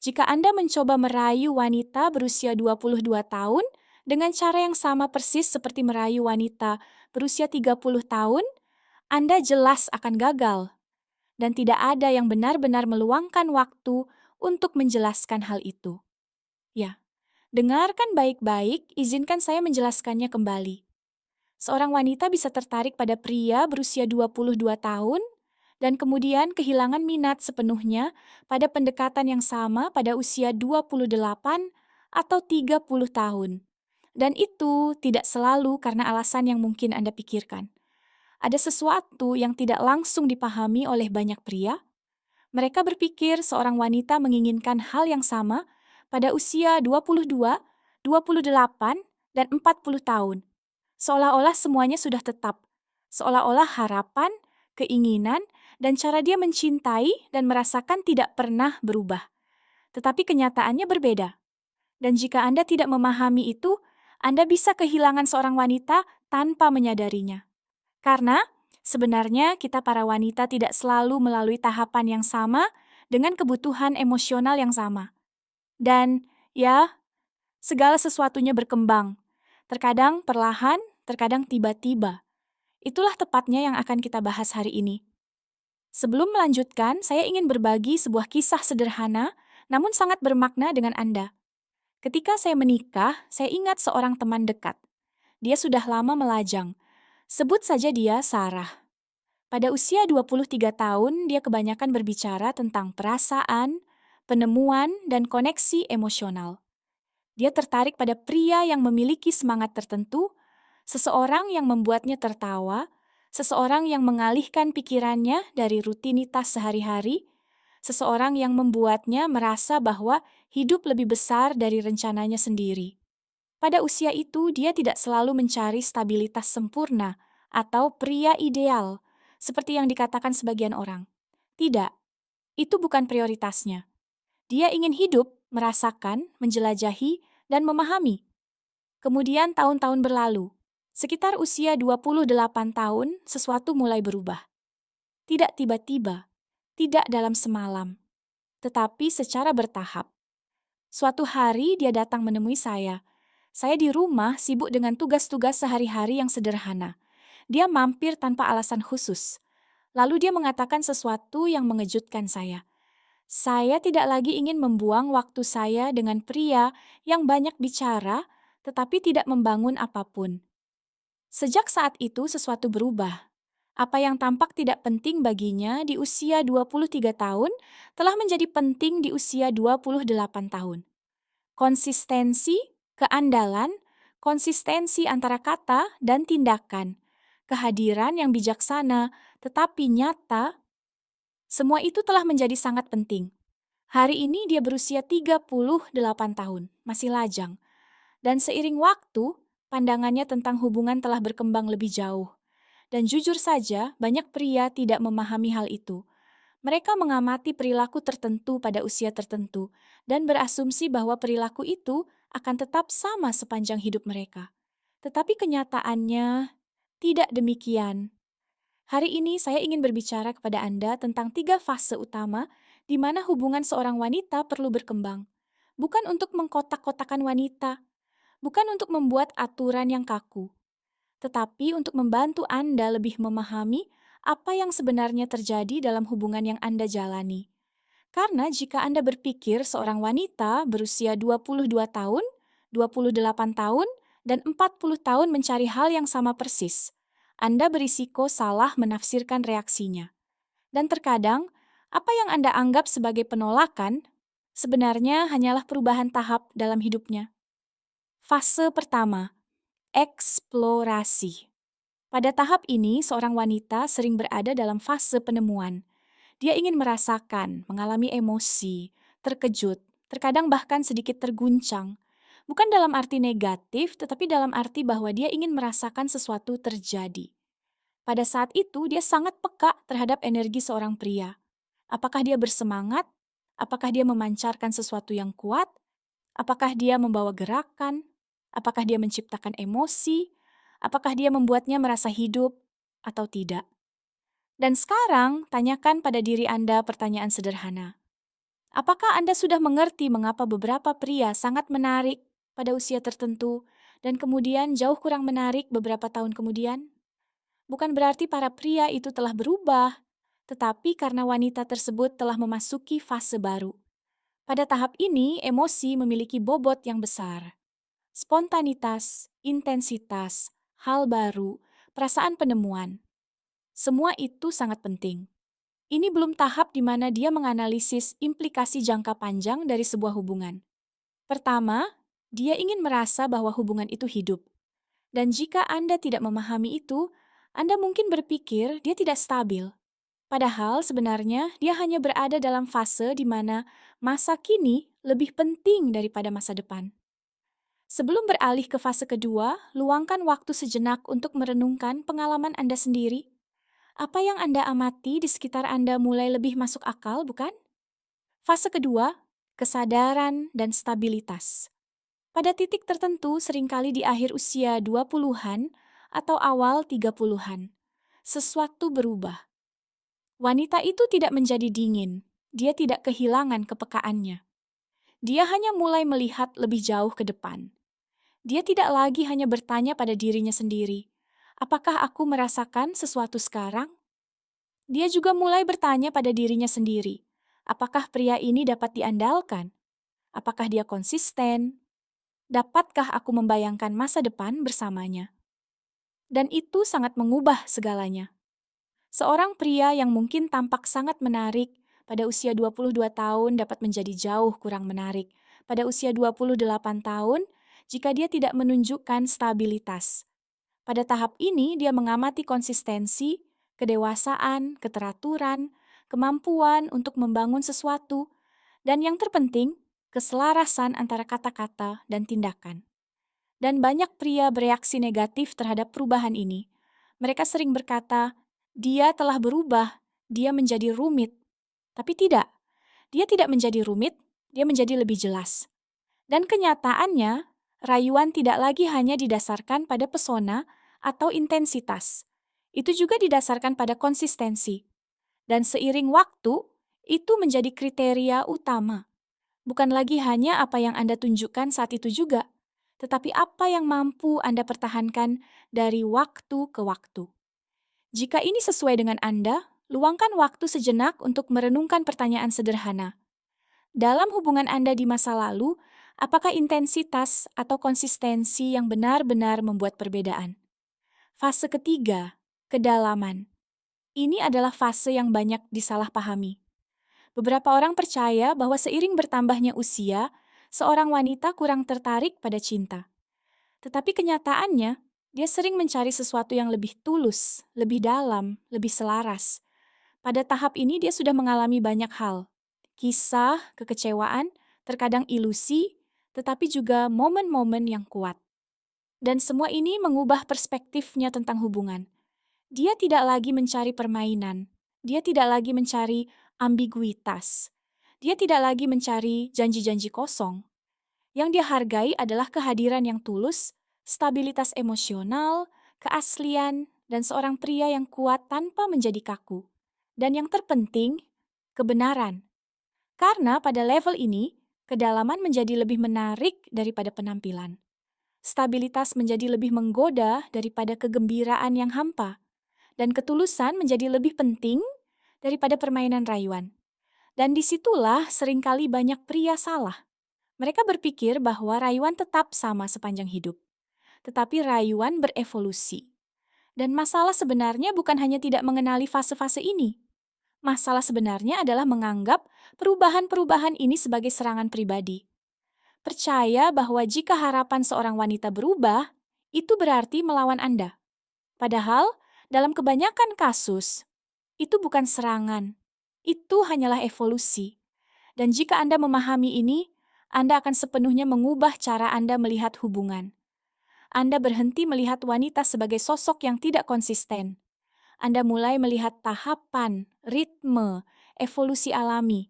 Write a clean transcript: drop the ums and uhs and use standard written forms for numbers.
Jika Anda mencoba merayu wanita berusia 22 tahun dengan cara yang sama persis seperti merayu wanita berusia 30 tahun, Anda jelas akan gagal. Dan tidak ada yang benar-benar meluangkan waktu untuk menjelaskan hal itu. Ya, dengarkan baik-baik, izinkan saya menjelaskannya kembali. Seorang wanita bisa tertarik pada pria berusia 22 tahun dan kemudian kehilangan minat sepenuhnya pada pendekatan yang sama pada usia 28 atau 30 tahun. Dan itu tidak selalu karena alasan yang mungkin Anda pikirkan. Ada sesuatu yang tidak langsung dipahami oleh banyak pria. Mereka berpikir seorang wanita menginginkan hal yang sama pada usia 22, 28, dan 40 tahun. Seolah-olah semuanya sudah tetap. Seolah-olah harapan, keinginan, dan cara dia mencintai dan merasakan tidak pernah berubah. Tetapi kenyataannya berbeda. Dan jika Anda tidak memahami itu, Anda bisa kehilangan seorang wanita tanpa menyadarinya. Karena sebenarnya kita para wanita tidak selalu melalui tahapan yang sama dengan kebutuhan emosional yang sama. Dan ya, segala sesuatunya berkembang. Terkadang perlahan, terkadang tiba-tiba. Itulah tepatnya yang akan kita bahas hari ini. Sebelum melanjutkan, saya ingin berbagi sebuah kisah sederhana, namun sangat bermakna dengan Anda. Ketika saya menikah, saya ingat seorang teman dekat. Dia sudah lama melajang. Sebut saja dia Sarah. Pada usia 23 tahun, dia kebanyakan berbicara tentang perasaan, penemuan, dan koneksi emosional. Dia tertarik pada pria yang memiliki semangat tertentu, seseorang yang membuatnya tertawa, seseorang yang mengalihkan pikirannya dari rutinitas sehari-hari, seseorang yang membuatnya merasa bahwa hidup lebih besar dari rencananya sendiri. Pada usia itu, dia tidak selalu mencari stabilitas sempurna atau pria ideal, seperti yang dikatakan sebagian orang. Tidak, itu bukan prioritasnya. Dia ingin hidup, merasakan, menjelajahi, dan memahami. Kemudian tahun-tahun berlalu. Sekitar usia 28 tahun, sesuatu mulai berubah. Tidak tiba-tiba, tidak dalam semalam, tetapi secara bertahap. Suatu hari dia datang menemui saya. Saya di rumah sibuk dengan tugas-tugas sehari-hari yang sederhana. Dia mampir tanpa alasan khusus. Lalu dia mengatakan sesuatu yang mengejutkan saya. Saya tidak lagi ingin membuang waktu saya dengan pria yang banyak bicara, tetapi tidak membangun apapun. Sejak saat itu sesuatu berubah. Apa yang tampak tidak penting baginya di usia 23 tahun telah menjadi penting di usia 28 tahun. Konsistensi, keandalan, konsistensi antara kata dan tindakan, kehadiran yang bijaksana tetapi nyata, semua itu telah menjadi sangat penting. Hari ini dia berusia 38 tahun, masih lajang. Dan seiring waktu, pandangannya tentang hubungan telah berkembang lebih jauh. Dan jujur saja, banyak pria tidak memahami hal itu. Mereka mengamati perilaku tertentu pada usia tertentu dan berasumsi bahwa perilaku itu akan tetap sama sepanjang hidup mereka. Tetapi kenyataannya tidak demikian. Hari ini saya ingin berbicara kepada Anda tentang 3 fase utama di mana hubungan seorang wanita perlu berkembang. Bukan untuk mengkotak-kotakan wanita, bukan untuk membuat aturan yang kaku, tetapi untuk membantu Anda lebih memahami apa yang sebenarnya terjadi dalam hubungan yang Anda jalani. Karena jika Anda berpikir seorang wanita berusia 22 tahun, 28 tahun, dan 40 tahun mencari hal yang sama persis, Anda berisiko salah menafsirkan reaksinya. Dan terkadang, apa yang Anda anggap sebagai penolakan, sebenarnya hanyalah perubahan tahap dalam hidupnya. Fase pertama, eksplorasi. Pada tahap ini, seorang wanita sering berada dalam fase penemuan. Dia ingin merasakan, mengalami emosi, terkejut, terkadang bahkan sedikit terguncang. Bukan dalam arti negatif, tetapi dalam arti bahwa dia ingin merasakan sesuatu terjadi. Pada saat itu, dia sangat peka terhadap energi seorang pria. Apakah dia bersemangat? Apakah dia memancarkan sesuatu yang kuat? Apakah dia membawa gerakan? Apakah dia menciptakan emosi? Apakah dia membuatnya merasa hidup atau tidak? Dan sekarang, tanyakan pada diri Anda pertanyaan sederhana. Apakah Anda sudah mengerti mengapa beberapa pria sangat menarik pada usia tertentu dan kemudian jauh kurang menarik beberapa tahun kemudian? Bukan berarti para pria itu telah berubah, tetapi karena wanita tersebut telah memasuki fase baru. Pada tahap ini, emosi memiliki bobot yang besar. Spontanitas, intensitas, hal baru, perasaan penemuan. Semua itu sangat penting. Ini belum tahap di mana dia menganalisis implikasi jangka panjang dari sebuah hubungan. Pertama, dia ingin merasa bahwa hubungan itu hidup. Dan jika Anda tidak memahami itu, Anda mungkin berpikir dia tidak stabil. Padahal sebenarnya dia hanya berada dalam fase di mana masa kini lebih penting daripada masa depan. Sebelum beralih ke fase kedua, luangkan waktu sejenak untuk merenungkan pengalaman Anda sendiri. Apa yang Anda amati di sekitar Anda mulai lebih masuk akal, bukan? Fase kedua, kesadaran dan stabilitas. Pada titik tertentu seringkali di akhir usia 20-an atau awal 30-an, sesuatu berubah. Wanita itu tidak menjadi dingin, dia tidak kehilangan kepekaannya. Dia hanya mulai melihat lebih jauh ke depan. Dia tidak lagi hanya bertanya pada dirinya sendiri, apakah aku merasakan sesuatu sekarang? Dia juga mulai bertanya pada dirinya sendiri, apakah pria ini dapat diandalkan? Apakah dia konsisten? Dapatkah aku membayangkan masa depan bersamanya? Dan itu sangat mengubah segalanya. Seorang pria yang mungkin tampak sangat menarik pada usia 22 tahun dapat menjadi jauh kurang menarik pada usia 28 tahun jika dia tidak menunjukkan stabilitas. Pada tahap ini, dia mengamati konsistensi, kedewasaan, keteraturan, kemampuan untuk membangun sesuatu, dan yang terpenting, keselarasan antara kata-kata dan tindakan. Dan banyak pria bereaksi negatif terhadap perubahan ini. Mereka sering berkata, dia telah berubah, dia menjadi rumit. Tapi tidak, dia tidak menjadi rumit, dia menjadi lebih jelas. Dan kenyataannya, rayuan tidak lagi hanya didasarkan pada pesona atau intensitas. Itu juga didasarkan pada konsistensi. Dan seiring waktu, itu menjadi kriteria utama. Bukan lagi hanya apa yang Anda tunjukkan saat itu juga, tetapi apa yang mampu Anda pertahankan dari waktu ke waktu. Jika ini sesuai dengan Anda, luangkan waktu sejenak untuk merenungkan pertanyaan sederhana. Dalam hubungan Anda di masa lalu, apakah intensitas atau konsistensi yang benar-benar membuat perbedaan? Fase ketiga, kedalaman. Ini adalah fase yang banyak disalahpahami. Beberapa orang percaya bahwa seiring bertambahnya usia, seorang wanita kurang tertarik pada cinta. Tetapi kenyataannya, dia sering mencari sesuatu yang lebih tulus, lebih dalam, lebih selaras. Pada tahap ini dia sudah mengalami banyak hal. Kisah, kekecewaan, terkadang ilusi, tetapi juga momen-momen yang kuat. Dan semua ini mengubah perspektifnya tentang hubungan. Dia tidak lagi mencari permainan. Dia tidak lagi mencari ambiguitas. Dia tidak lagi mencari janji-janji kosong. Yang dia hargai adalah kehadiran yang tulus, stabilitas emosional, keaslian, dan seorang pria yang kuat tanpa menjadi kaku. Dan yang terpenting, kebenaran. Karena pada level ini, kedalaman menjadi lebih menarik daripada penampilan. Stabilitas menjadi lebih menggoda daripada kegembiraan yang hampa. Dan ketulusan menjadi lebih penting daripada permainan rayuan. Dan disitulah seringkali banyak pria salah. Mereka berpikir bahwa rayuan tetap sama sepanjang hidup. Tetapi rayuan berevolusi. Dan masalah sebenarnya bukan hanya tidak mengenali fase-fase ini. Masalah sebenarnya adalah menganggap perubahan-perubahan ini sebagai serangan pribadi. Percaya bahwa jika harapan seorang wanita berubah, itu berarti melawan Anda. Padahal, dalam kebanyakan kasus, itu bukan serangan. Itu hanyalah evolusi. Dan jika Anda memahami ini, Anda akan sepenuhnya mengubah cara Anda melihat hubungan. Anda berhenti melihat wanita sebagai sosok yang tidak konsisten. Anda mulai melihat tahapan, ritme, evolusi alami,